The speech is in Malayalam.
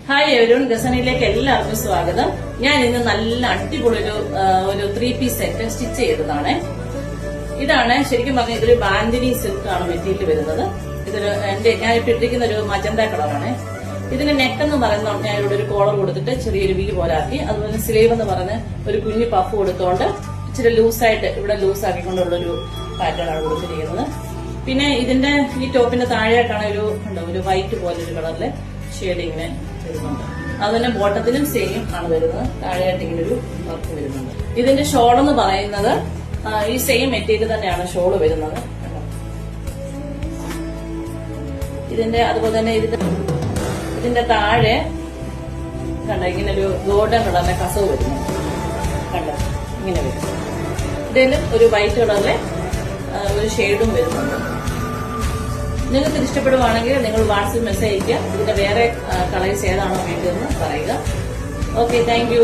ഹായ് എവരിവൺ, ഗസനിലേക്ക് എല്ലാവർക്കും സ്വാഗതം. ഞാൻ ഇന്ന് നല്ല അടിപൊളി ഒരു 3 പീസ് സെറ്റ് സ്റ്റിച്ച് ചെയ്തതാണ്. ഇതാണ് ശരിക്കും പറഞ്ഞാൽ ഇതൊരു ബാൻഡിനി സിൽക്ക് ആണ് മെറ്റീരിയൽ വരുന്നത്. ഞാൻ ഇപ്പൊ ഇട്ടിരിക്കുന്ന ഒരു മജന്ത കളറാണ്. ഇതിന് നെക്ക് എന്ന് പറയുന്നത് ഞാൻ ഇവിടെ ഒരു കോളർ കൊടുത്തിട്ട് ചെറിയൊരു വി പോലാക്കി, അതുപോലെ സ്ലീവ് എന്ന് പറഞ്ഞ് ഒരു കുഞ്ഞു പഫ് കൊടുത്തോണ്ട് ഇച്ചിരി ലൂസായിട്ട് ഇവിടെ ലൂസാക്കിക്കൊണ്ടുള്ളൊരു പാറ്റേൺ ആണ് കൊടുത്തിരിക്കുന്നത്. പിന്നെ ഇതിന്റെ ഈ ടോപ്പിന്റെ താഴെയായിട്ടാണ് ഒരു വൈറ്റ് പോലെ ഒരു കളറിലെ ഷെയ്ഡ് ഇങ്ങനെ വരുന്നുണ്ട്. അതുപോലെ ബോട്ടത്തിലും സെയിം ആണ് വരുന്നത്. താഴെയായിട്ട് ഇങ്ങനെ ഒരു വർക്ക് വരുന്നുണ്ട്. ഇതിന്റെ ഷോൾ എന്ന് പറയുന്നത് ഈ സെയിം മെറ്റീരിയൽ തന്നെയാണ് ഷോള് വരുന്നത്. അതുപോലെ തന്നെ ഇതിന്റെ താഴെ കണ്ട ഇങ്ങനെ ഒരു ഗോൾഡൻ കളറിലെ കസവ് വരുന്നു. കണ്ട ഇങ്ങനെ വരും. ഇതിലും ഒരു വൈറ്റ് കളറിലെ ഒരു ഷെയ്ഡും വരുന്നുണ്ട്. നിങ്ങൾക്ക് ഇത് ഇഷ്ടപ്പെടുവാണെങ്കിൽ നിങ്ങൾ വാട്സ്ആപ്പ് മെസ്സേജ് അയക്കുക. ഇതിന്റെ വേറെ കളേഴ്സ് ഏതാണോ വേണ്ടതെന്ന് പറയുക. Okay, thank you.